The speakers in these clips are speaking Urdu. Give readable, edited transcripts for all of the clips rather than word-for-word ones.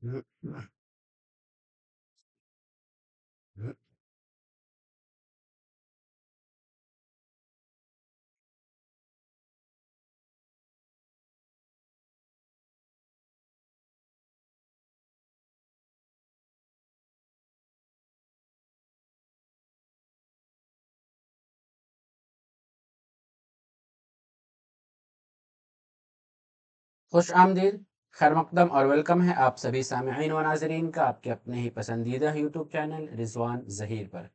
خوش آمدید، خیر مقدم اور ویلکم ہے آپ سبھی سامعین و ناظرین کا آپ کے اپنے ہی پسندیدہ یوٹیوب چینل رضوان ظہیر پر۔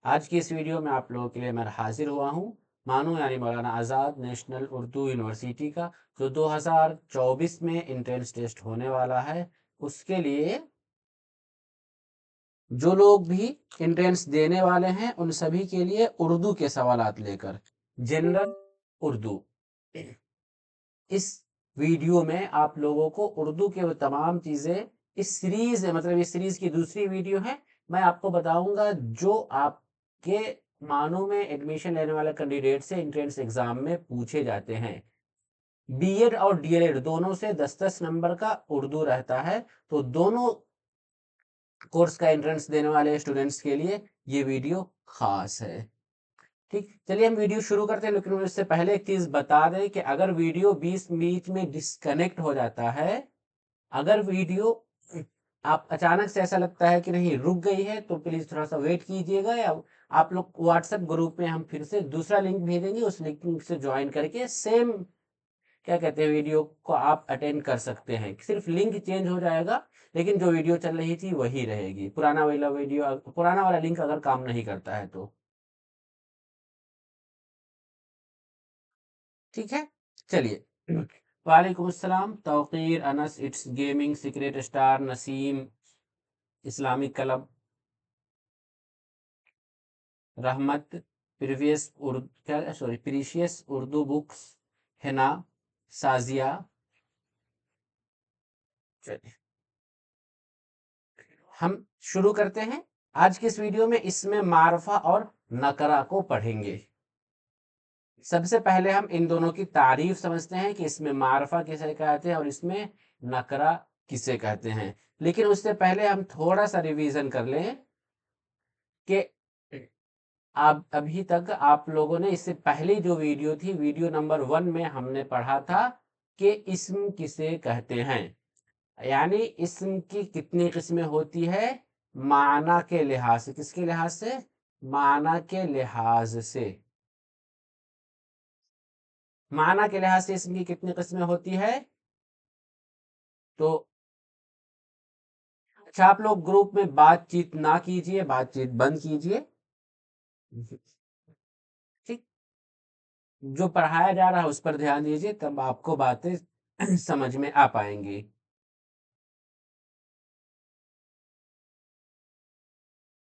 آج کی اس ویڈیو میں آپ لوگوں کے لیے میں حاضر ہوا ہوں مانو یعنی مولانا آزاد نیشنل اردو یونیورسٹی کا، جو 2024 میں انٹرنس ٹیسٹ ہونے والا ہے۔ اس کے لیے جو لوگ بھی انٹرنس دینے والے ہیں ان سبھی کے لیے اردو کے سوالات لے کر جنرل اردو، اس ویڈیو میں آپ لوگوں کو اردو کے وہ تمام چیزیں اس سیریز مطلب اس سیریز کی دوسری ویڈیو ہے، میں آپ کو بتاؤں گا جو آپ کے معنوں میں ایڈمیشن لینے والے کینڈیڈیٹ سے انٹرنس ایگزام میں پوچھے جاتے ہیں۔ بی ایڈ اور ڈی ایل ایڈ دونوں سے 10 نمبر کا اردو رہتا ہے، تو دونوں کورس کا انٹرنس دینے والے اسٹوڈنٹس کے لیے یہ ویڈیو خاص ہے۔ ٹھیک، چلیے ہم ویڈیو شروع کرتے ہیں، لیکن اس سے پہلے ایک چیز بتا دیں کہ اگر ویڈیو بیچ میں ڈسکنیکٹ ہو جاتا ہے، اگر ویڈیو آپ اچانک سے ایسا لگتا ہے کہ نہیں رک گئی ہے، تو پلیز تھوڑا سا ویٹ کیجئے گا، یا آپ لوگ واٹس ایپ گروپ میں ہم پھر سے دوسرا لنک بھیجیں گے، اس لنک سے جوائن کر کے سیم کیا کہتے ہیں ویڈیو کو آپ اٹینڈ کر سکتے ہیں۔ صرف لنک چینج ہو جائے گا، لیکن جو ویڈیو چل رہی تھی وہی رہے گی، پرانا والا لنک اگر کام نہیں کرتا ہے تو ٹھیک ہے۔ چلیے، وعلیکم السلام، Tauqeer, Anas, it's gaming, secret star, Naseem, Islamic club, Rehmat, precious Urdu books, Hina, Saziya. چلیے ہم شروع کرتے ہیں آج کی اس ویڈیو میں۔ اس میں معرفہ اور نکرہ کو پڑھیں گے۔ سب سے پہلے ہم ان دونوں کی تعریف سمجھتے ہیں کہ اس میں معرفہ کسے کہتے ہیں اور اس میں نکرہ کسے کہتے ہیں، لیکن اس سے پہلے ہم تھوڑا سا ریویژن کر لیں کہ ابھی تک آپ لوگوں نے اس سے پہلی جو ویڈیو تھی، ویڈیو نمبر 1 میں ہم نے پڑھا تھا کہ اسم کسے کہتے ہیں، یعنی اسم کی کتنی قسمیں ہوتی ہے معنی کے لحاظ سے۔ کس کے لحاظ سے؟ معنی کے لحاظ سے۔ معنی کے لحاظ سے اسم کی کتنی قسمیں ہوتی ہے؟ تو اچھا، آپ لوگ گروپ میں بات چیت نہ کیجئے، بات چیت بند کیجئے، ٹھیک؟ جو پڑھایا جا رہا ہے اس پر دھیان دیجئے، تب آپ کو باتیں سمجھ میں آ پائیں گی۔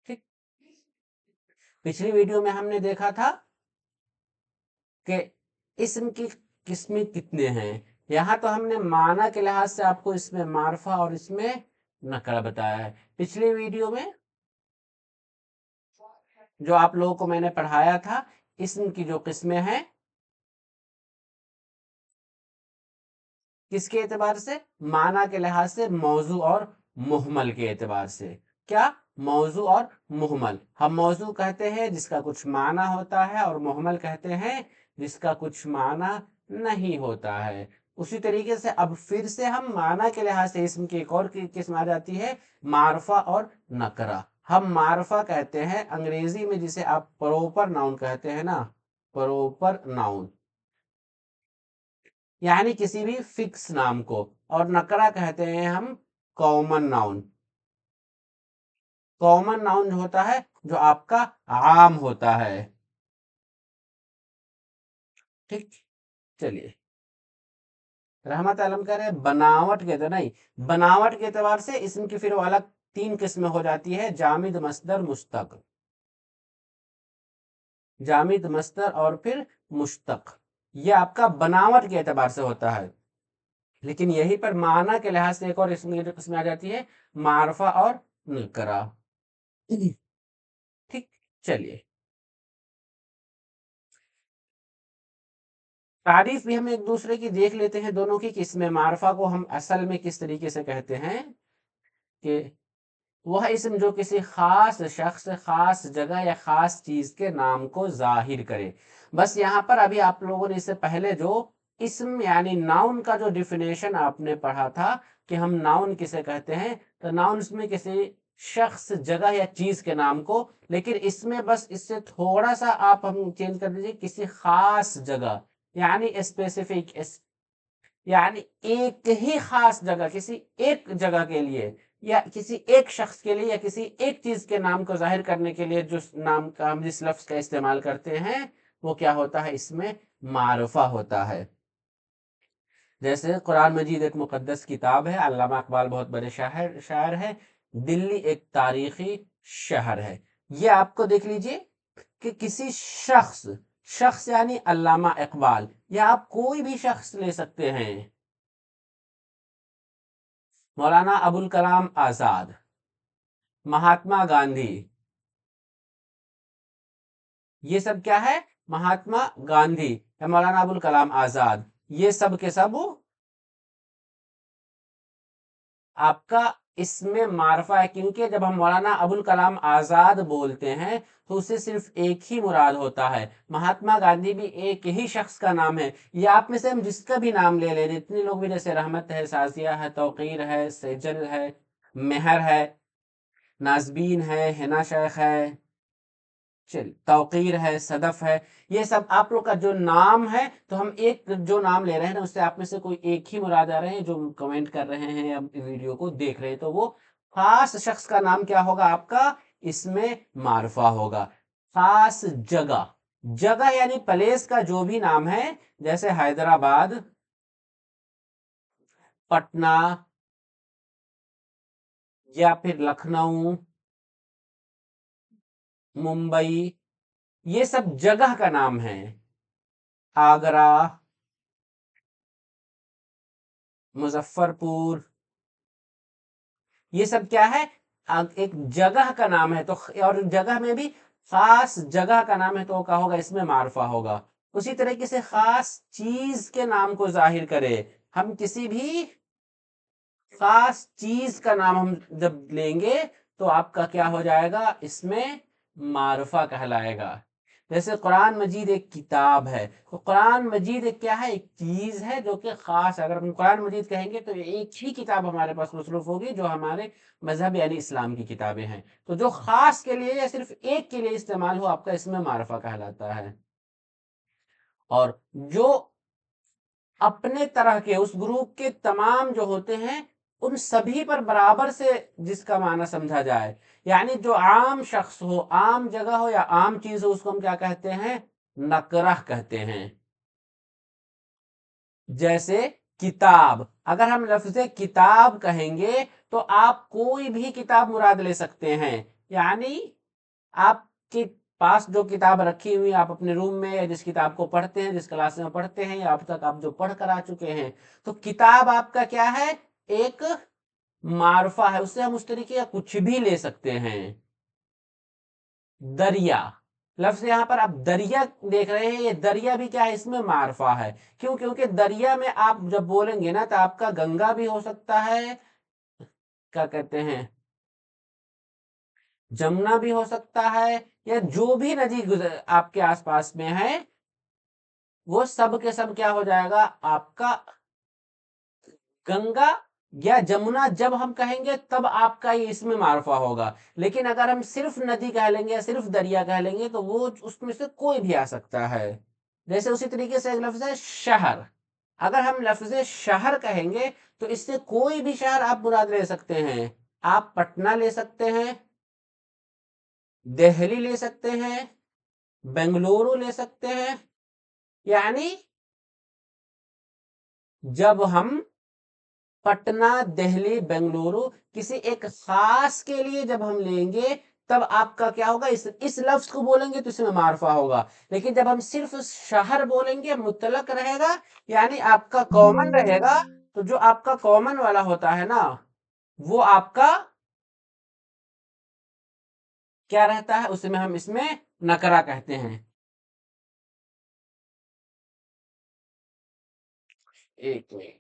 ٹھیک، پچھلی ویڈیو میں ہم نے دیکھا تھا کہ اسم کی قسمیں کتنے ہیں۔ یہاں تو ہم نے معنی کے لحاظ سے آپ کو اس میں معرفہ اور اس میں نکرہ بتایا ہے۔ پچھلی ویڈیو میں جو آپ لوگوں کو میں نے پڑھایا تھا، اسم کی جو قسمیں ہیں کس کے اعتبار سے؟ معنی کے لحاظ سے، موضوع اور محمل کے اعتبار سے۔ کیا؟ موضوع اور محمل۔ ہم موضوع کہتے ہیں جس کا کچھ معنی ہوتا ہے، اور محمل کہتے ہیں جس کا کچھ معنی نہیں ہوتا ہے۔ اسی طریقے سے اب پھر سے ہم معنی کے لحاظ سے اسم کی ایک اور قسم آ جاتی ہے، معرفہ اور نکرہ۔ ہم معرفہ کہتے ہیں انگریزی میں جسے آپ پروپر ناؤن کہتے ہیں نا، پروپر ناؤن، یعنی کسی بھی فکس نام کو، اور نکرہ کہتے ہیں ہم کامن ناؤن۔ کامن ناؤن ہوتا ہے جو آپ کا عام ہوتا ہے۔ ٹھیک، چلیے، رحمت علم کرے بناوٹ کے اعتبار نہیں، بناوٹ کے اعتبار سے اسم کی پھر وہ الگ 3 قسمیں ہو جاتی ہے، جامد، مصدر، مشتق۔ جامد، مصدر اور پھر مشتق، یہ آپ کا بناوٹ کے اعتبار سے ہوتا ہے۔ لیکن یہی پر معنی کے لحاظ سے ایک اور قسم آ جاتی ہے، معرفہ اور نکرہ۔ ٹھیک، چلیے، تعریف بھی ہم ایک دوسرے کی دیکھ لیتے ہیں دونوں کی، کہ اس میں معرفہ کو ہم اصل میں کس طریقے سے کہتے ہیں۔ کہ وہ اسم جو کسی خاص شخص، خاص جگہ یا خاص چیز کے نام کو ظاہر کرے. بس یہاں پر ابھی آپ لوگوں نے اس سے پہلے جو اسم یعنی ناؤن کا جو ڈیفینیشن آپ نے پڑھا تھا کہ ہم ناؤن کسے کہتے ہیں، تو ناؤنس میں کسی شخص، جگہ یا چیز کے نام کو، لیکن اس میں بس اس سے تھوڑا سا آپ ہم چینج کر دیجئے، کسی خاص جگہ یعنی اسپیسیفک، یعنی ایک ہی خاص جگہ، کسی ایک جگہ کے لیے یا کسی ایک شخص کے لیے یا کسی ایک چیز کے نام کو ظاہر کرنے کے لیے جو نام کا ہم جس لفظ کا استعمال کرتے ہیں وہ کیا ہوتا ہے، اس میں معرفہ ہوتا ہے. جیسے قرآن مجید ایک مقدس کتاب ہے، علامہ اقبال بہت بڑے شاعر ہے، دلی ایک تاریخی شہر ہے. یہ آپ کو دیکھ لیجئے کہ کسی شخص یعنی علامہ اقبال، یا آپ کوئی بھی شخص لے سکتے ہیں، مولانا ابوالکلام آزاد، مہاتما گاندھی، یہ سب کیا ہے، مہاتما گاندھی یا مولانا ابوالکلام آزاد، یہ سب کے سب آپ کا اس میں معرفہ ہے. کیونکہ جب ہم مولانا ابوالکلام آزاد بولتے ہیں تو اسے صرف ایک ہی مراد ہوتا ہے. مہاتما گاندھی بھی ایک ہی شخص کا نام ہے. یہ آپ میں سے ہم جس کا بھی نام لے لیں، اتنے لوگ بھی، جیسے رحمت ہے، سازیہ ہے، توقیر ہے، سیجل ہے، مہر ہے، نازبین ہے، حنا شیخ ہے، توقیر ہے، صدف ہے، یہ سب آپ لوگ کا جو نام ہے، تو ہم ایک جو نام لے رہے ہیں نا، اس سے آپ میں سے کوئی ایک ہی مراد آ رہے ہیں جو کمنٹ کر رہے ہیں یا ویڈیو کو دیکھ رہے ہیں، تو وہ خاص شخص کا نام کیا ہوگا آپ کا، اس میں معرفہ ہوگا. خاص جگہ یعنی پلیس کا جو بھی نام ہے، جیسے حیدرآباد، پٹنہ، یا پھر لکھنؤ، ممبئی، یہ سب جگہ کا نام ہے. آگرہ، مظفر پور، یہ سب کیا ہے، ایک جگہ کا نام ہے. تو اور جگہ میں بھی خاص جگہ کا نام ہے تو کیا ہوگا، اس میں معرفہ ہوگا. اسی طریقے سے خاص چیز کے نام کو ظاہر کرے، ہم کسی بھی خاص چیز کا نام ہم جب لیں گے تو آپ کا کیا ہو جائے گا، اس میں معرفہ کہلائے گا. جیسے قرآن مجید ایک کتاب ہے، تو قرآن مجید ایک کیا ہے، ایک چیز ہے جو کہ خاص. اگر ہم قرآن مجید کہیں گے تو ایک ہی کتاب ہمارے پاس مصروف ہوگی جو ہمارے مذہب یعنی اسلام کی کتابیں ہیں. تو جو خاص کے لیے یا صرف ایک کے لیے استعمال ہو، آپ کا اس میں معرفہ کہلاتا ہے. اور جو اپنے طرح کے اس گروپ کے تمام جو ہوتے ہیں، ان سبھی پر برابر سے جس کا معنی سمجھا جائے، یعنی جو عام شخص ہو، عام جگہ ہو یا عام چیز ہو، اس کو ہم کیا کہتے ہیں، نکرہ کہتے ہیں. جیسے کتاب، اگر ہم لفظ کتاب کہیں گے تو آپ کوئی بھی کتاب مراد لے سکتے ہیں. یعنی آپ کے پاس جو کتاب رکھی ہوئی، آپ اپنے روم میں یا جس کتاب کو پڑھتے ہیں، جس کلاس میں پڑھتے ہیں، یا اب تک آپ جو پڑھ کر آ چکے ہیں، تو کتاب آپ کا کیا ہے، ایک معرفہ ہے. اس سے ہم اس طریقے کا کچھ بھی لے سکتے ہیں. دریا، لفظ یہاں پر آپ دریا دیکھ رہے ہیں، یہ دریا بھی کیا ہے، اس میں معرفہ ہے. کیوں؟ کیونکہ دریا میں آپ جب بولیں گے نا تو آپ کا گنگا بھی ہو سکتا ہے، کیا کہتے ہیں، جمنا بھی ہو سکتا ہے، یا جو بھی ندی آپ کے آس پاس میں ہے، وہ سب کے سب کیا ہو جائے گا، آپ کا گنگا یا جمنا جب ہم کہیں گے تب آپ کا یہ اس میں معرفہ ہوگا. لیکن اگر ہم صرف ندی کہہ لیں گے یا صرف دریا کہہ لیں گے تو وہ اس میں سے کوئی بھی آ سکتا ہے. جیسے اسی طریقے سے ایک لفظ ہے شہر، اگر ہم لفظ شہر کہیں گے تو اس سے کوئی بھی شہر آپ مراد لے سکتے ہیں. آپ پٹنہ لے سکتے ہیں، دہلی لے سکتے ہیں، بنگلورو لے سکتے ہیں. یعنی جب ہم پٹنہ، دہلی، بنگلورو کسی ایک خاص کے لیے جب ہم لیں گے تب آپ کا کیا ہوگا، اس لفظ کو بولیں گے تو اس میں معرفہ ہوگا. لیکن جب ہم صرف شہر بولیں گے، مطلق رہے گا، یعنی آپ کا کامن رہے گا، تو جو آپ کا کامن والا ہوتا ہے نا، وہ آپ کا کیا رہتا ہے، اس میں ہم اس میں نکرہ کہتے ہیں. ایک منٹ.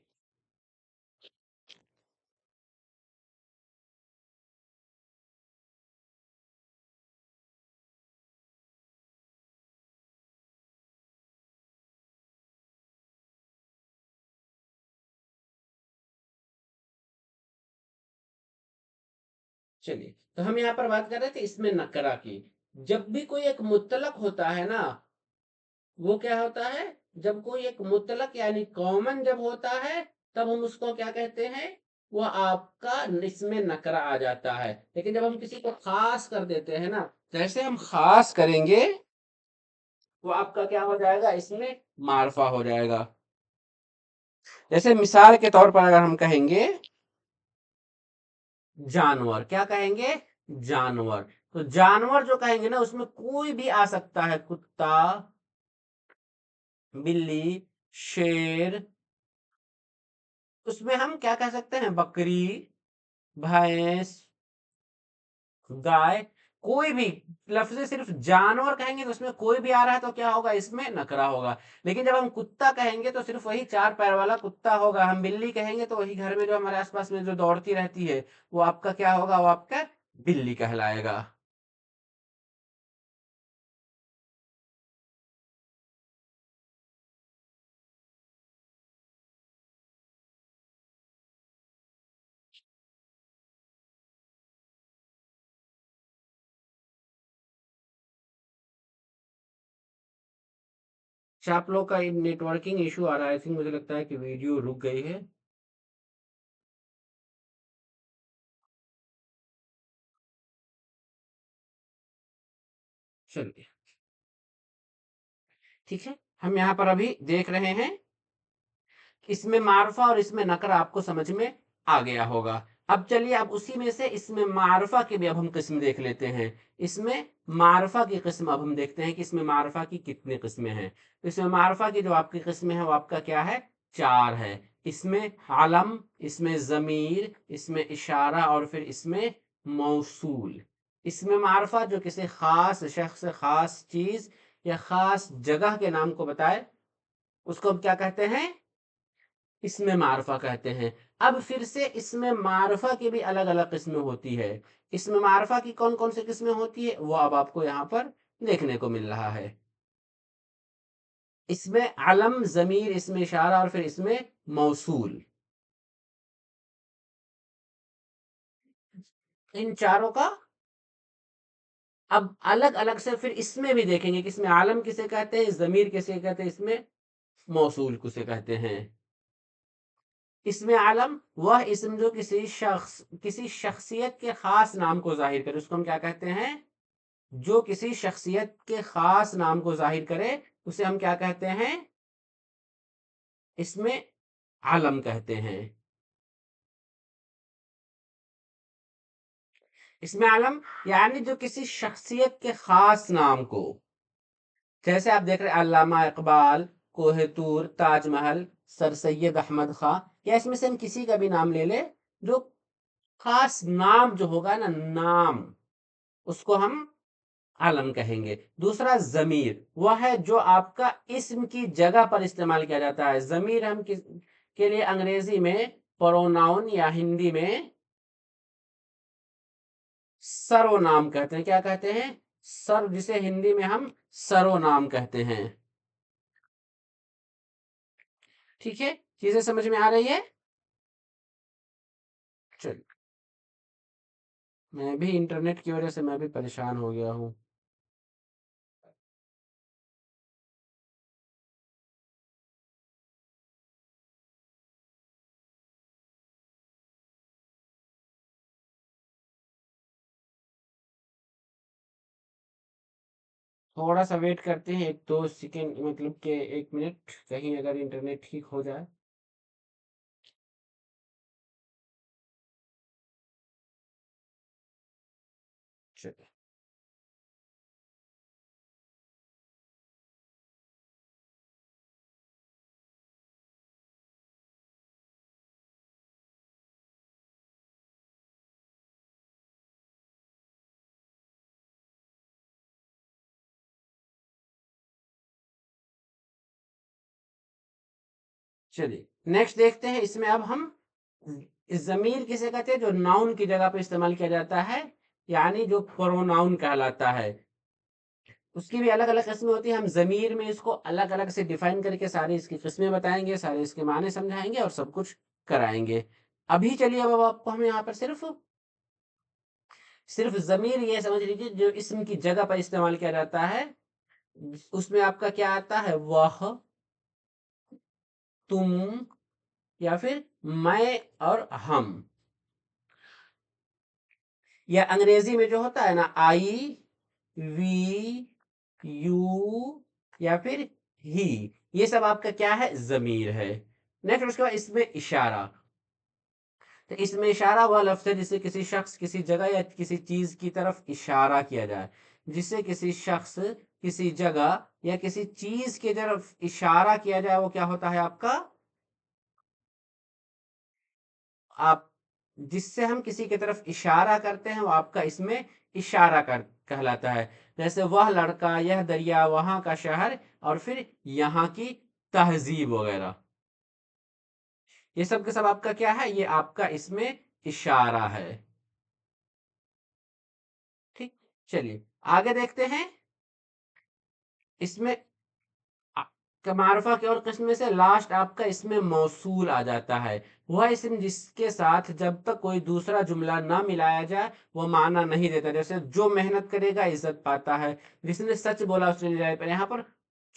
چلیے تو ہم یہاں پر بات کر رہے تھے اس میں نکرا کی. جب بھی کوئی ایک مطلق ہوتا ہے نا، وہ کیا ہوتا ہے، جب کوئی ایک مطلق یعنی کامن جب ہوتا ہے تب ہم اس کو کیا کہتے ہیں، وہ آپ کا اس میں نکرا آ جاتا ہے. لیکن جب ہم کسی کو خاص کر دیتے ہیں نا، جیسے ہم خاص کریں گے وہ آپ کا کیا ہو جائے گا، اس میں معرفہ ہو جائے گا. جیسے مثال کے طور پر اگر ہم کہیں گے جانور، کیا کہیں گے، جانور. تو جانور جو کہیں گے نا اس میں کوئی بھی آ سکتا ہے، کتا، بلی، شیر. اس میں ہم کیا کہہ سکتے ہیں، بکری، بھینس، گائے. کوئی بھی لفظ صرف جانور کہیں گے تو اس میں کوئی بھی آ رہا ہے تو کیا ہوگا، اس میں نکرا ہوگا. لیکن جب ہم کتا کہیں گے تو صرف وہی چار پیر والا کتا ہوگا. ہم بلی کہیں گے تو وہی گھر میں جو ہمارے آس پاس میں جو دوڑتی رہتی ہے وہ آپ کا کیا ہوگا، وہ آپ کا بلی کہلائے گا. اچھا، آپ لوگ کا نیٹ ورکنگ ایشو آ رہا ہے، مجھے لگتا ہے کہ ویڈیو رک گئی ہے. چلیے ٹھیک ہے، ہم یہاں پر ابھی دیکھ رہے ہیں اس میں معرفہ اور اس میں نکرہ آپ کو سمجھ میں آ گیا ہوگا. اب چلیے اب اسی میں سے اس میں معرفہ کی بھی اب ہم قسم دیکھ لیتے ہیں. اس میں معرفہ کی قسم اب ہم دیکھتے ہیں کہ اس میں معرفہ کی کتنی قسمیں ہیں. اس میں معرفہ کی جو آپ کی قسمیں ہیں وہ آپ کا کیا ہے، چار ہے. اس میں علم، اس میں ضمیر، اس میں اشارہ اور پھر اس میں موصول. اس میں معرفہ جو کسی خاص شخص، خاص چیز یا خاص جگہ کے نام کو بتائے اس کو ہم کیا کہتے ہیں، اس میں معرفہ کہتے ہیں. اب پھر سے اس میں معرفہ کی بھی الگ الگ قسمیں ہوتی ہے. اس میں معرفہ کی کون کون سی قسمیں ہوتی ہے وہ اب آپ کو یہاں پر دیکھنے کو مل رہا ہے. اس میں علم، ضمیر، اس میں اشارہ اور پھر اس میں موصول. ان چاروں کا اب الگ الگ سے پھر اس میں بھی دیکھیں گے کہ اس میں عالم کسے کہتے ہیں، ضمیر کسے کہتے ہیں، اس میں موصول کسے کہتے ہیں. اس میں عالم وہ اسم جو کسی شخصیت کے خاص نام کو ظاہر کرے اس کو ہم کیا کہتے ہیں، جو کسی شخصیت کے خاص نام کو ظاہر کرے اسے ہم کیا کہتے ہیں، اس میں علم کہتے ہیں. اس میں علم یعنی جو کسی شخصیت کے خاص نام کو، جیسے آپ دیکھ رہے علامہ اقبال، کوہ طور، تاج محل، سر سید احمد خان، یا اس میں سے ہم کسی کا بھی نام لے لے، جو خاص نام جو ہوگا نا، نام، اس کو ہم علم کہیں گے. دوسرا ضمیر، وہ ہے جو آپ کا اسم کی جگہ پر استعمال کیا جاتا ہے. ضمیر ہم کے لیے انگریزی میں پروناؤن یا ہندی میں سرو نام کہتے ہیں. کیا کہتے ہیں، سر، جسے ہندی میں ہم سرو نام کہتے ہیں. ٹھیک ہے، چیزیں سمجھ میں آ رہی ہے. چل، میں بھی انٹرنیٹ کی وجہ سے میں بھی پریشان ہو گیا ہوں. تھوڑا سا ویٹ کرتے ہیں، ایک دو سیکنڈ، مطلب کہ ایک منٹ، کہیں اگر انٹرنیٹ ٹھیک ہو جائے. چلے چلیے نیکسٹ دیکھتے ہیں. اس میں اب ہم ضمیر کسے کہتے ہیں، جو ناؤن کی جگہ پہ استعمال کیا جاتا ہے، یعنی جو پروناؤن کہلاتا ہے. اس کی بھی الگ الگ قسمیں ہوتی ہیں. ہم ضمیر میں اس کو الگ الگ سے ڈیفائن کر کے ساری اس کی قسمیں بتائیں گے، سارے اس کے معنی سمجھائیں گے اور سب کچھ کرائیں گے. ابھی چلیے اب آپ کو ہم یہاں پر صرف صرف ضمیر یہ سمجھ لیجیے جو اسم کی جگہ پر استعمال کیا جاتا ہے، اس میں آپ کا کیا آتا ہے، وہ، تم، یا پھر میں اور ہم، یا انگریزی میں جو ہوتا ہے نا آئی، وی، یو، یا پھر ہی، یہ سب آپ کا کیا ہے، ضمیر ہے۔ نیکسٹ اس کے بعد اس میں اشارہ، تو اس میں اشارہ وہ لفظ ہے جسے کسی شخص، کسی جگہ یا کسی چیز کی طرف اشارہ کیا جائے، جسے کسی شخص، کسی جگہ یا کسی چیز کی طرف اشارہ کیا جائے، وہ کیا ہوتا ہے آپ کا، آپ جس سے ہم کسی کی طرف اشارہ کرتے ہیں وہ آپ کا اس میں اشارہ کہلاتا ہے، جیسے وہ لڑکا، یہ دریا، وہاں کا شہر، اور پھر یہاں کی تہذیب وغیرہ، یہ سب کے سب آپ کا کیا ہے، یہ آپ کا اس میں اشارہ ہے۔ ٹھیک، چلیے آگے دیکھتے ہیں۔ اس میں معرفہ کی اور قسم میں سے لاسٹ آپ کا اس میں موصول آ جاتا ہے، وہ اسم جس کے ساتھ جب تک کوئی دوسرا جملہ نہ ملایا جائے وہ معنی نہیں دیتا، جیسے جو محنت کرے گا عزت پاتا ہے، جس نے سچ بولا اس نے نجات پائی۔ یہاں پر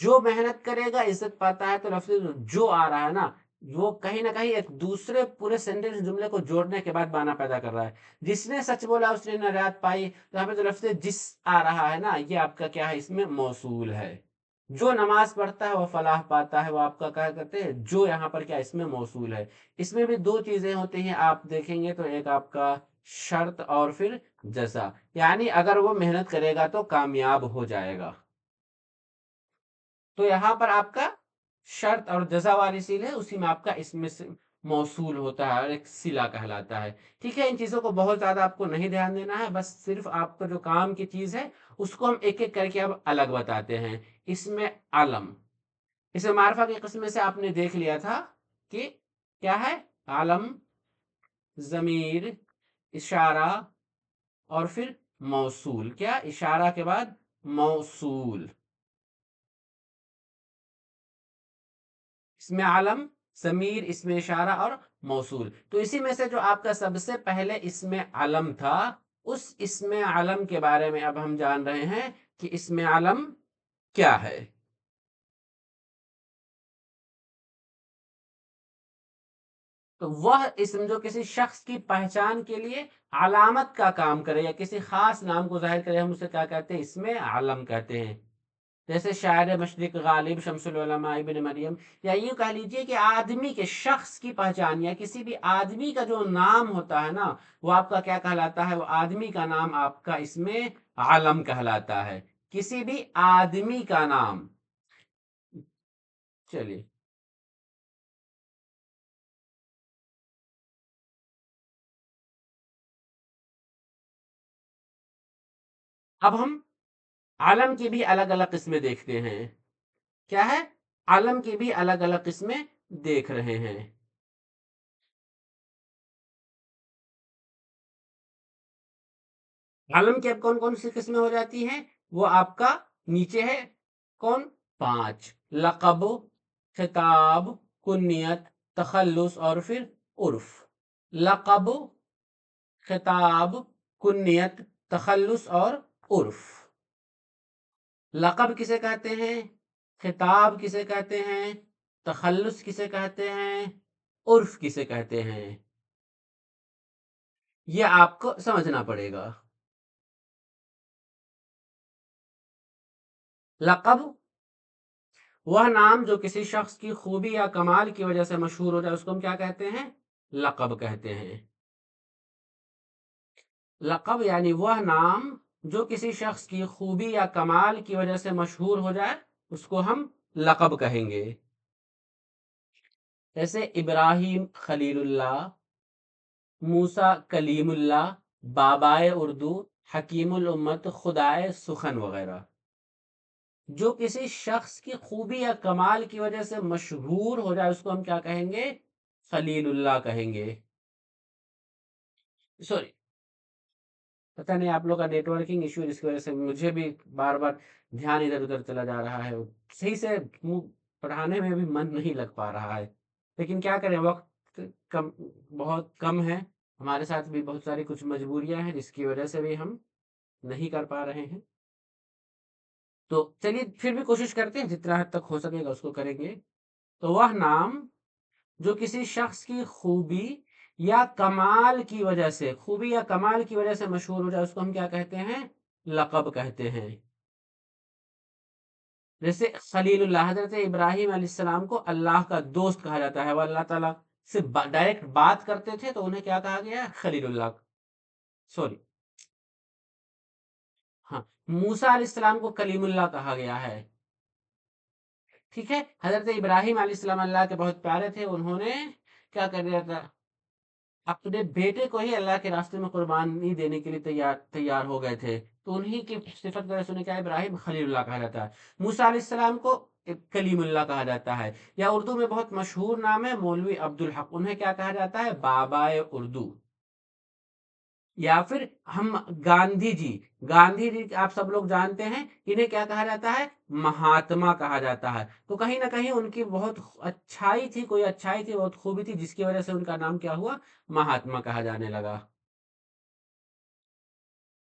جو محنت کرے گا عزت پاتا ہے، تو لفظ جو آ رہا ہے نا، وہ کہیں نہ کہیں ایک دوسرے پورے سینٹینس جملے کو جوڑنے کے بعد معنی پیدا کر رہا ہے۔ جس نے سچ بولا اس نے نجات پائی، یہاں پہ جو لفظ جس آ رہا ہے نا، یہ آپ کا کیا ہے، اس میں موصول ہے۔ جو نماز پڑھتا ہے وہ فلاح پاتا ہے، وہ آپ کا کیا کرتے ہیں، جو یہاں پر کیا اس میں موصول ہے۔ اس میں بھی دو چیزیں ہوتی ہیں، آپ دیکھیں گے تو ایک آپ کا شرط اور پھر جزا، یعنی اگر وہ محنت کرے گا تو کامیاب ہو جائے گا، تو یہاں پر آپ کا شرط اور جزا والی سیل ہے، اسی میں آپ کا اس میں سے موصول ہوتا ہے اور ایک صلہ کہلاتا ہے۔ ٹھیک ہے، ان چیزوں کو بہت زیادہ آپ کو نہیں دھیان دینا ہے، بس صرف آپ کا جو کام کی چیز ہے اس کو ہم ایک ایک کر کے اب الگ بتاتے ہیں۔ اس میں علم، اس میں معرفہ کی قسم میں سے آپ نے دیکھ لیا تھا کہ کیا ہے، علم، ضمیر، اشارہ، اور پھر موصول، کیا اشارہ کے بعد موصول، اس میں علم، ضمیر، اس میں اشارہ اور موصول۔ تو اسی میں سے جو آپ کا سب سے پہلے اس میں علم تھا، اس اسم علم کے بارے میں اب ہم جان رہے ہیں کہ اسم علم کیا ہے۔ تو وہ اسم جو کسی شخص کی پہچان کے لیے علامت کا کام کرے یا کسی خاص نام کو ظاہر کرے، ہم اسے کیا کہتے ہیں، اسم علم کہتے ہیں۔ جیسے شاعر مشرق غالب، شمس العلماء ابن مریم، یا یوں کہہ لیجئے کہ آدمی کے، شخص کی پہچان یا کسی بھی آدمی کا جو نام ہوتا ہے نا، وہ آپ کا کیا کہلاتا ہے، وہ آدمی کا نام آپ کا اس میں علم کہلاتا ہے، کسی بھی آدمی کا نام۔ چلیے اب ہم علم کی بھی الگ الگ قسمیں دیکھتے ہیں، کیا ہے، علم کی بھی الگ الگ قسمیں دیکھ رہے ہیں۔ علم کی اب کون کون سی قسمیں ہو جاتی ہیں، وہ آپ کا نیچے ہے، کون، 5: لقب، خطاب، کنیت، تخلص، اور پھر عرف۔ لقب، خطاب، کنیت، تخلص اور عرف۔ لقب کسے کہتے ہیں، خطاب کسے کہتے ہیں، تخلص کسے کہتے ہیں، عرف کسے کہتے ہیں، یہ آپ کو سمجھنا پڑے گا۔ لقب وہ نام جو کسی شخص کی خوبی یا کمال کی وجہ سے مشہور ہو جائے، اس کو ہم کیا کہتے ہیں، لقب کہتے ہیں۔ لقب یعنی وہ نام جو کسی شخص کی خوبی یا کمال کی وجہ سے مشہور ہو جائے، اس کو ہم لقب کہیں گے۔ جیسے ابراہیم خلیل اللہ، موسیٰ کلیم اللہ، بابائے اردو، حکیم الامت، خدائے سخن وغیرہ، جو کسی شخص کی خوبی یا کمال کی وجہ سے مشہور ہو جائے، اس کو ہم کیا کہیں گے، خلیل اللہ کہیں گے۔ سوری، پتہ نہیں آپ لوگ کا نیٹ ورکنگ ایشو، اس کی وجہ سے مجھے بھی بار بار دھیان ادھر ادھر چلا جا رہا ہے، صحیح سے پڑھانے میں بھی من نہیں لگ پا رہا ہے، لیکن کیا کریں، وقت کم، بہت کم ہے۔ ہمارے ساتھ بھی بہت ساری کچھ مجبوریاں ہیں جس کی وجہ سے بھی ہم نہیں کر پا رہے ہیں. تو چلیے پھر بھی کوشش کرتے ہیں، جتنا حد تک ہو سکے گا اس کو کریں گے. تو وہ نام جو کسی شخص کی خوبی یا کمال کی وجہ سے، خوبی یا کمال کی وجہ سے مشہور ہو جائے، اس کو ہم کیا کہتے ہیں؟ لقب کہتے ہیں. جیسے خلیل اللہ، حضرت ابراہیم علیہ السلام کو اللہ کا دوست کہا جاتا ہے. وہ اللہ تعالیٰ سے ڈائریکٹ بات کرتے تھے تو انہیں کیا کہا گیا؟ خلیل اللہ. سوری، ہاں، موسیٰ علیہ السلام کو کلیم اللہ کہا گیا ہے. ٹھیک ہے. حضرت ابراہیم علیہ السلام اللہ کے بہت پیارے تھے، انہوں نے کیا کر دیا تھا؟ اپنے بیٹے کو ہی اللہ کے راستے میں قربانی دینے کے لیے تیار ہو گئے تھے. تو انہی کی صفت وجہ سے انہیں کیا ابراہیم خلیل اللہ کہا جاتا ہے. موسیٰ علیہ السلام کو کلیم اللہ کہا جاتا ہے. یا اردو میں بہت مشہور نام ہے مولوی عبدالحق، انہیں کیا کہا جاتا ہے؟ بابا اردو. یا پھر ہم گاندھی جی آپ سب لوگ جانتے ہیں، انہیں کیا کہا جاتا ہے؟ مہاتما کہا جاتا ہے. تو کہیں نہ کہیں ان کی بہت اچھائی تھی، کوئی اچھائی تھی، بہت خوبی تھی، جس کی وجہ سے ان کا نام کیا ہوا؟ مہاتما کہا جانے لگا.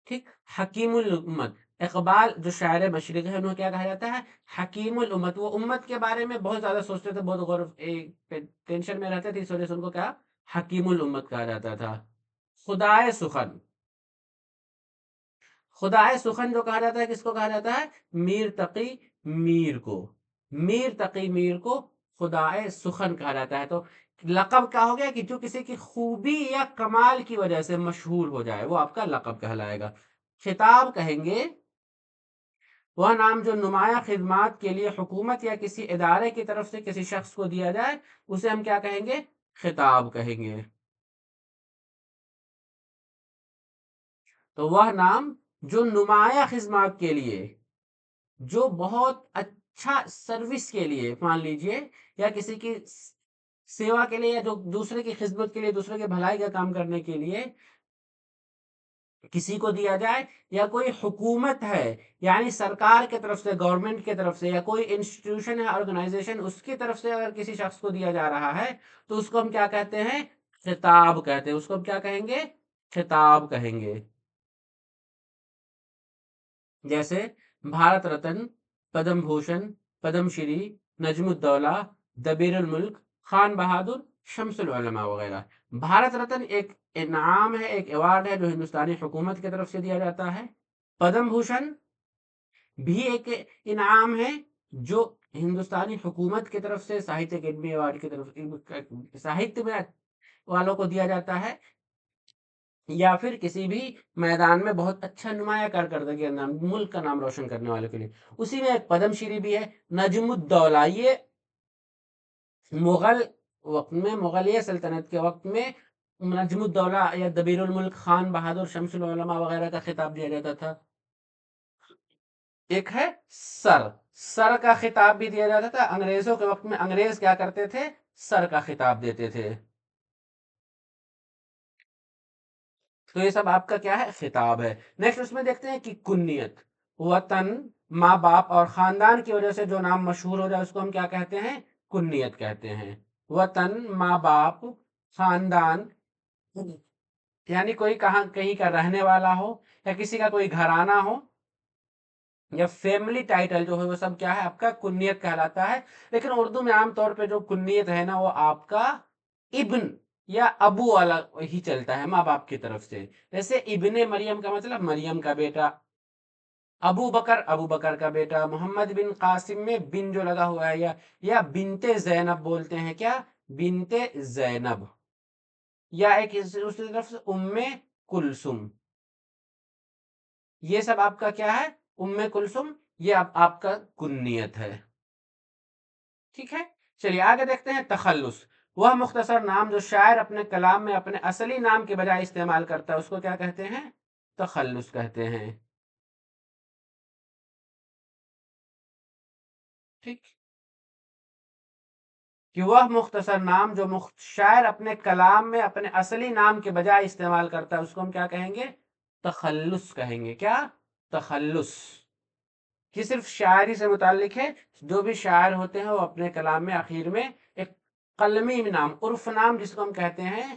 ٹھیک. حکیم الامت، اقبال جو شاعر مشرق ہے، انہیں کیا کہا جاتا ہے؟ حکیم الامت. وہ امت کے بارے میں بہت زیادہ سوچتے تھے، بہت غور ٹینشن میں رہتے تھے، اس وجہ سے ان کو کیا حکیم الامت کہا جاتا تھا. خدائے سخن، خدائے سخن جو کہا جاتا ہے، کس کو کہا جاتا ہے؟ میر تقی میر کو. میر تقی میر کو خدائے سخن کہا جاتا ہے. تو لقب کیا ہو گیا کہ جو کسی کی خوبی یا کمال کی وجہ سے مشہور ہو جائے، وہ آپ کا لقب کہلائے گا. خطاب کہیں گے وہ نام جو نمایاں خدمات کے لیے حکومت یا کسی ادارے کی طرف سے کسی شخص کو دیا جائے، اسے ہم کیا کہیں گے؟ خطاب کہیں گے. تو وہ نام جو نمایاں خدمات کے لیے، جو بہت اچھا سروس کے لیے، مان لیجئے، یا کسی کی سیوا کے لیے، یا جو دوسرے کی خدمت کے لیے، دوسرے کے بھلائی کا کام کرنے کے لیے کسی کو دیا جائے، یا کوئی حکومت ہے یعنی سرکار کی طرف سے، گورنمنٹ کی طرف سے، یا کوئی انسٹیٹیوشن ہے، آرگنائزیشن، اس کی طرف سے اگر کسی شخص کو دیا جا رہا ہے، تو اس کو ہم کیا کہتے ہیں؟ خطاب کہتے ہیں. اس کو ہم کیا کہیں گے؟ خطاب کہیں گے. جیسے بھارت رتن، پدم بھوشن، پدم شری، نجم الدولہ، دبیر الملک، خان بہادر، شمس العلماء وغیرہ. بھارت رتن ایک انعام ہے، ایک ایوارڈ ہے جو ہندوستانی حکومت کی طرف سے دیا جاتا ہے. پدم بھوشن بھی ایک انعام ہے جو ہندوستانی حکومت کی طرف سے ساہتیہ اکیڈمی ایوارڈ کی طرف ساہتیہ میں والوں کو دیا جاتا ہے. یا پھر کسی بھی میدان میں بہت اچھا نمایاں کارکردگی ملک کا نام روشن کرنے والے کے لیے. اسی میں ایک پدم شری بھی ہے. نجم الدولہ، یہ مغل وقت میں، مغلیہ سلطنت کے وقت میں نجم الدولہ یا دبیر الملک، خان بہادر، شمس العلماء وغیرہ کا خطاب دیا جاتا تھا. ایک ہے سر کا خطاب بھی دیا جاتا تھا. انگریزوں کے وقت میں انگریز کیا کرتے تھے؟ سر کا خطاب دیتے تھے. تو یہ سب آپ کا کیا ہے؟ خطاب ہے. نیکسٹ اس میں دیکھتے ہیں کہ کنیت، وطن، ماں باپ اور خاندان کی وجہ سے جو نام مشہور ہو جائے اس کو ہم کیا کہتے ہیں؟ کنیت کہتے ہیں. وطن، ماں باپ، خاندان، یعنی کوئی کہیں کا رہنے والا ہو، یا کسی کا کوئی گھرانہ ہو، یا فیملی ٹائٹل جو ہے، وہ سب کیا ہے؟ آپ کا کنیت کہلاتا ہے. لیکن اردو میں عام طور پہ جو کنیت ہے نا، وہ آپ کا ابن یا ابو والا ہی چلتا ہے، ماں باپ کی طرف سے. جیسے ابن مریم کا مطلب مریم کا بیٹا، ابو بکر کا بیٹا. محمد بن قاسم میں بن جو لگا ہوا ہے، یا بنت زینب بولتے ہیں. کیا؟ بنت زینب. یا ایک دوسری طرف سے ام کلثوم. یہ سب آپ کا کیا ہے؟ ام کلثوم، یہ آپ کا کنیت ہے. ٹھیک ہے. چلیے آگے دیکھتے ہیں. تخلص، وہ مختصر نام جو شاعر اپنے کلام میں اپنے اصلی نام کے بجائے استعمال کرتا ہے، اس کو کیا کہتے ہیں؟ تخلص کہتے ہیں. ٹھیک. کہ وہ مختصر نام جو شاعر اپنے کلام میں اپنے اصلی نام کے بجائے استعمال کرتا ہے، اس کو ہم کیا کہیں گے؟ تخلص کہیں گے. کیا؟ تخلص. کہ صرف شاعری سے متعلق ہے. جو بھی شاعر ہوتے ہیں وہ اپنے کلام میں آخر میں ایک قلمی نام، عرف نام جس کو ہم کہتے ہیں،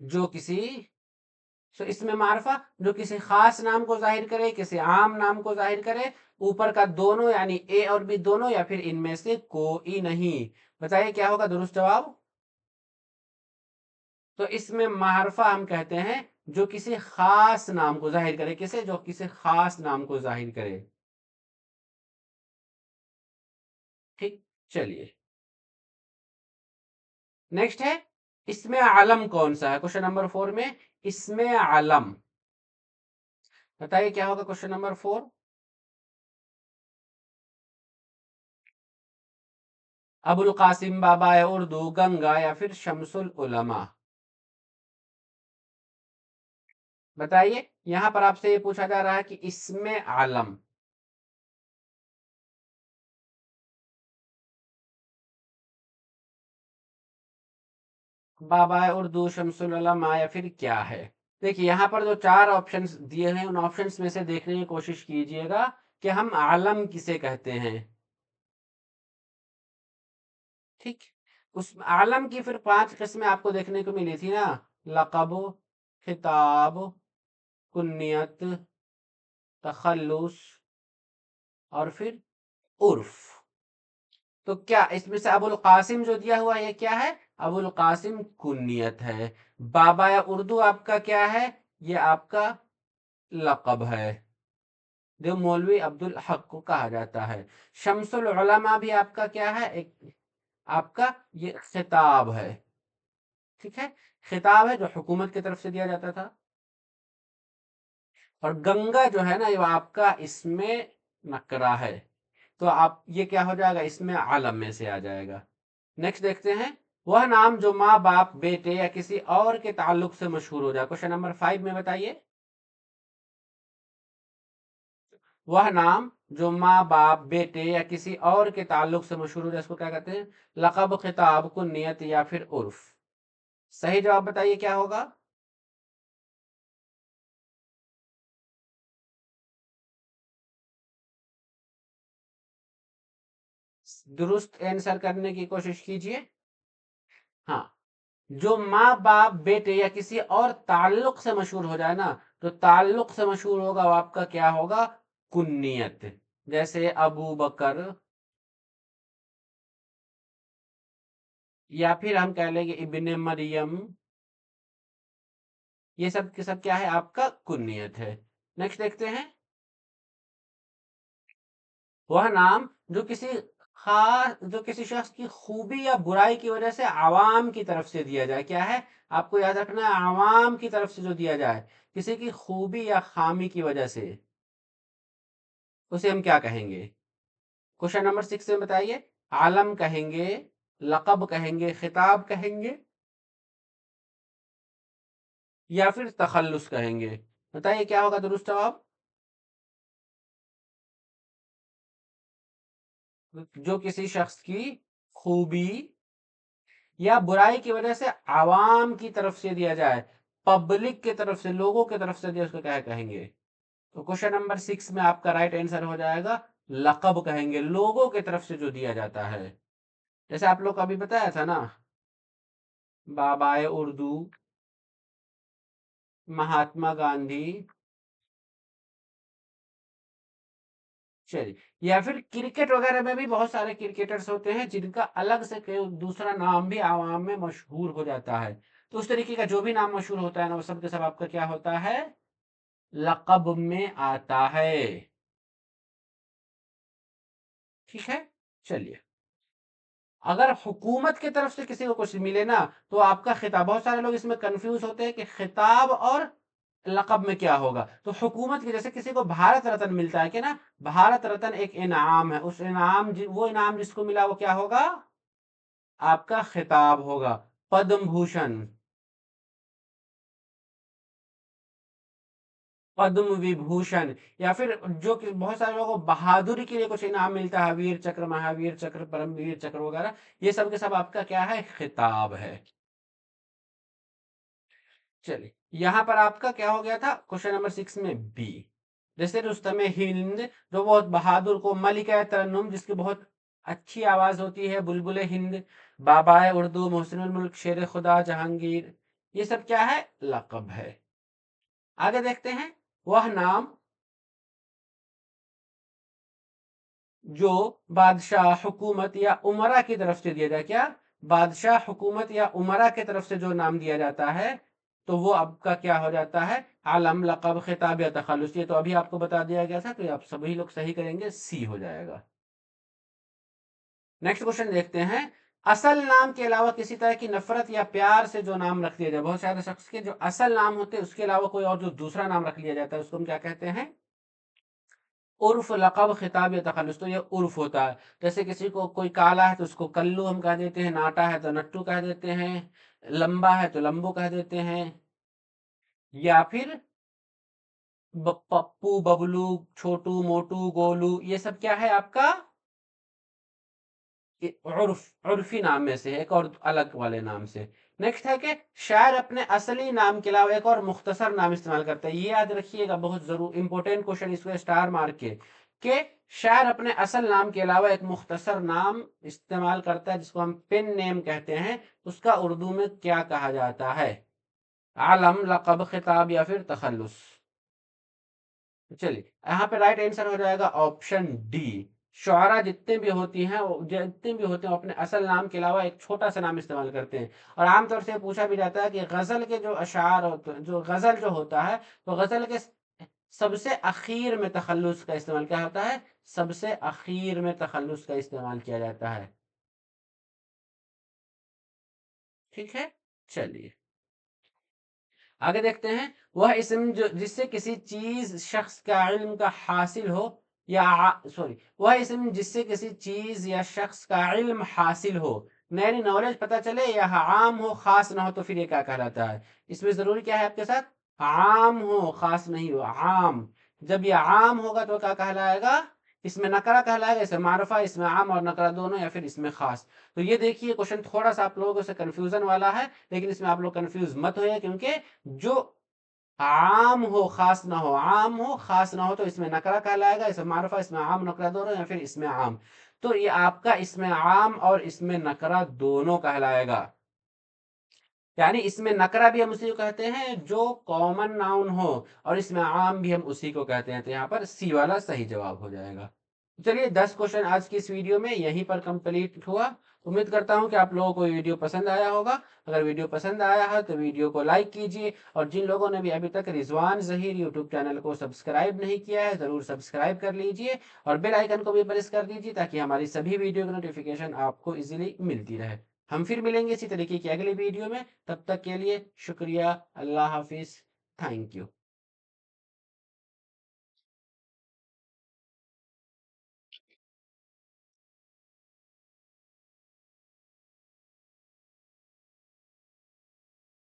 جو کسی اس میں معرفہ جو کسی خاص نام کو ظاہر کرے، کسی عام نام کو ظاہر کرے، اوپر کا دونوں یعنی اے اور بی دونوں، یا پھر ان میں سے کوئی نہیں۔ بتائیے کیا ہوگا درست جواب؟ تو اس میں معرفہ ہم کہتے ہیں جو کسی خاص نام کو ظاہر کرے، کسے؟ جو کسی خاص نام کو ظاہر کرے۔ ٹھیک، چلیے نیکسٹ ہے اسم علم کون سا ہے؟ کوشچن نمبر 4 میں اسم علم بتائیے کیا ہوگا کوشچن نمبر 4؟ ابو القاسم، بابا اردو، گنگا، یا پھر شمس العلماء؟ بتائیے، یہاں پر آپ سے یہ پوچھا جا رہا ہے کہ اسم علم بابا اردو، شمس العلماء، یا پھر کیا ہے؟ دیکھیے یہاں پر جو 4 آپشنز دیے ہیں ان آپشنز میں سے دیکھنے کی کوشش کیجئے گا کہ ہم علم کسے کہتے ہیں۔ ٹھیک، اس عالم کی پھر 5 قسمیں آپ کو دیکھنے کو ملی تھی نا، لقب، خطاب، کنیت، تخلص، اور پھر عرف۔ تو کیا اس میں سے ابو القاسم جو دیا ہوا یہ کیا ہے؟ ابو القاسم کنیت ہے۔ بابا اردو آپ کا کیا ہے؟ یہ آپ کا لقب ہے جو مولوی عبد الحق کو کہا جاتا ہے۔ شمس العلماء بھی آپ کا کیا ہے؟ ایک آپ کا یہ خطاب ہے۔ ٹھیک ہے، خطاب ہے جو حکومت کی طرف سے دیا جاتا تھا۔ اور گنگا جو ہے نا یہ آپ کا اس میں نکرہ ہے، تو آپ یہ کیا ہو جائے گا؟ اس میں عالم میں سے آ جائے گا۔ نیکسٹ دیکھتے ہیں، وہ نام جو ماں باپ بیٹے یا کسی اور کے تعلق سے مشہور ہو جائے۔ کوشچن نمبر 5 میں بتائیے، وہ نام جو ماں باپ بیٹے یا کسی اور کے تعلق سے مشہور ہو جائے اس کو کیا کہتے ہیں؟ لقب، خطاب، کنیت، یا پھر عرف؟ صحیح جواب بتائیے کیا ہوگا؟ درست آنسر کرنے کی کوشش کیجئے۔ ہاں، جو ماں باپ بیٹے یا کسی اور تعلق سے مشہور ہو جائے نا، تو تعلق سے مشہور ہوگا وہ آپ کا کیا ہوگا؟ کنیت۔ جیسے ابو بکر، یا پھر ہم کہہ لیں گے ابن مریم، یہ سب کے سب کیا ہے؟ آپ کا کنیت ہے۔ نیکسٹ دیکھتے ہیں، وہ نام جو کسی شخص کی خوبی یا برائی کی وجہ سے عوام کی طرف سے دیا جائے۔ کیا ہے؟ آپ کو یاد رکھنا ہے، عوام کی طرف سے جو دیا جائے کسی کی خوبی یا خامی کی وجہ سے، اسے ہم کیا کہیں گے؟ کوشچن نمبر 6 میں بتائیے، عالم کہیں گے، لقب کہیں گے، خطاب کہیں گے، یا پھر تخلص کہیں گے؟ بتائیے کیا ہوگا درست جواب؟ جو کسی شخص کی خوبی یا برائی کی وجہ سے عوام کی طرف سے دیا جائے، پبلک کی طرف سے، لوگوں کی طرف سے دیا، اس کو کیا کہیں گے؟ تو کوشچن نمبر 6 میں آپ کا رائٹ آنسر ہو جائے گا لقب کہیں گے، لوگوں کی طرف سے جو دیا جاتا ہے۔ جیسے آپ لوگ کو ابھی بتایا تھا نا، بابائے اردو، مہاتما گاندھی، چلیے، یا پھر کرکٹ وغیرہ میں بھی بہت سارے کرکٹرز ہوتے ہیں جن کا الگ سے دوسرا نام بھی عوام میں مشہور ہو جاتا ہے، تو اس طریقے کا جو بھی نام مشہور ہوتا ہے نا وہ سب کے سب آپ کا کیا ہوتا ہے؟ لقب میں آتا ہے۔ ٹھیک ہے، چلیے، اگر حکومت کی طرف سے کسی کو کچھ ملے نا تو آپ کا خطاب، بہت سارے لوگ اس میں کنفیوز ہوتے ہیں کہ خطاب اور لقب میں کیا ہوگا۔ تو حکومت کی، جیسے کسی کو بھارت رتن ملتا ہے کہ نا، بھارت رتن ایک انعام ہے، اس انعام وہ انعام جس کو ملا وہ کیا ہوگا؟ آپ کا خطاب ہوگا۔ پدم بھوشن، پدم وبھوشن، یا پھر جو کہ بہت سارے لوگوں کو بہادری کے لیے کچھ انعام ملتا ہے، ویر چکر، مہاویر چکر، پرم ویر چکر وغیرہ، یہ سب کے سب آپ کا کیا ہے؟ خطاب ہے۔ چلیے، یہاں پر آپ کا کیا ہو گیا تھا کوشچن نمبر 6 میں بی؟ جیسے رستم ہند جو بہت بہادر کو، ملکہ ترنم جس کی بہت اچھی آواز ہوتی ہے، بلبل ہند، بابائے اردو، محسن الملک، شیر خدا، جہانگیر، یہ سب کیا ہے؟ لقب ہے۔ آگے دیکھتے ہیں، وہ نام جو بادشاہ، حکومت یا امرا کی طرف سے دیا جائے، کیا؟ بادشاہ، حکومت یا امرا کی طرف سے جو نام دیا جاتا ہے تو وہ اب کا کیا ہو جاتا ہے؟ علم، لقب، خطاب یا تخلص۔ یہ تو ابھی آپ کو بتا دیا گیا تھا، تو یہ آپ سبھی لوگ صحیح کریں گے، سی ہو جائے گا۔ نیکسٹ کوشچن دیکھتے ہیں، اصل نام کے علاوہ کسی طرح کی نفرت یا پیار سے جو نام رکھ دیا جائے، بہت سارے شخص کے جو اصل نام ہوتے ہیں اس کے علاوہ کوئی اور جو دوسرا نام رکھ لیا جاتا ہے اس کو ہم کیا کہتے ہیں؟ عرف، لقب، خطاب یا تخلص۔ تو یہ عرف ہوتا ہے، جیسے کسی کو کوئی کالا ہے تو اس کو کلو ہم کہہ دیتے ہیں، ناٹا ہے تو نٹو کہہ دیتے ہیں، لمبا ہے تو لمبو کہہ دیتے ہیں، یا پھر پپو، ببلو، چھوٹو، موٹو، گولو، یہ سب کیا ہے آپ کا؟ عرفی نام میں سے، ایک اور الگ والے نام سے۔ نیکسٹ ہے کہ شاعر اپنے اصلی نام کے علاوہ ایک اور مختصر نام استعمال کرتا ہے۔ یہ یاد رکھیے گا، بہت ضرور امپورٹنٹ کوشچن، اس کو اسٹار مارک کے، کہ شاعر اپنے اصل نام کے علاوہ ایک مختصر نام استعمال کرتا ہے جس کو ہم پن نیم کہتے ہیں، اس کا اردو میں کیا کہا جاتا ہے؟ علم، لقب، خطاب یا پھر تخلص؟ چلیے یہاں پہ رائٹ آنسر ہو جائے گا آپشن ڈی۔ شعرا جتنے بھی ہوتی ہیں، وہ اپنے اصل نام کے علاوہ ایک چھوٹا سا نام استعمال کرتے ہیں، اور عام طور سے پوچھا بھی جاتا ہے کہ غزل کے جو اشعار ہوتے ہیں، جو غزل جو ہوتا ہے، تو غزل کے سب سے اخیر میں تخلص کا استعمال کیا ہوتا ہے؟ سب سے اخیر میں تخلص کا استعمال کیا جاتا ہے۔ ٹھیک ہے، چلیے آگے دیکھتے ہیں، وہ اسم جو جس سے کسی چیز، شخص کا علم کا حاصل ہو، یا سوری، وہ اسم جس سے کسی چیز یا شخص کا علم حاصل ہو، نئی نالج پتہ چلے، یا عام ہو خاص نہ ہو، تو پھر یہ کیا کہلاتا ہے؟ اس میں ضروری کیا ہے آپ کے ساتھ؟ عام ہو، خاص نہیں ہو، عام۔ جب یہ عام ہوگا تو کیا کہلائے گا؟ اس میں نکرہ کہلائے گا، اس میں معرفہ، اس میں عام اور نکرہ دونوں، یا پھر اس میں خاص۔ تو یہ دیکھیے کوشچن تھوڑا سا آپ لوگوں سے کنفیوژن والا ہے، لیکن اس میں آپ لوگ کنفیوز مت ہوئے، کیونکہ جو عام ہو خاص نہ ہو، عام ہو خاص نہ ہو، تو اس میں نکرہ کہلائے گا، اس میں معرفہ، اس میں عام نکرہ دونوں، یا پھر اس میں عام۔ تو یہ آپ کا اس میں عام اور اس میں نکرہ دونوں کہلائے گا، یعنی اس میں نکرہ بھی ہم اسی کو کہتے ہیں جو کامن ناؤن ہو، اور اس میں عام بھی ہم اسی کو کہتے ہیں۔ تو یہاں پر سی والا صحیح جواب ہو جائے گا۔ چلیے 10 کوشچن آج کی اس ویڈیو میں یہیں پر کمپلیٹ ہوا۔ امید کرتا ہوں کہ آپ لوگوں کو یہ ویڈیو پسند آیا ہوگا۔ اگر ویڈیو پسند آیا ہے تو ویڈیو کو لائک کیجیے، اور جن لوگوں نے بھی ابھی تک رضوان ظہیر یوٹیوب چینل کو سبسکرائب نہیں کیا ہے ضرور سبسکرائب کر لیجیے، اور بیل آئیکن کو بھی پریس کر دیجیے تاکہ ہماری سبھی ویڈیو کی نوٹیفیکیشن آپ کو ایزیلی ملتی رہے۔ ہم پھر ملیں گے اسی طریقے کی اگلی ویڈیو میں، تب تک کے لیے شکریہ، اللہ حافظ، تھینک یو۔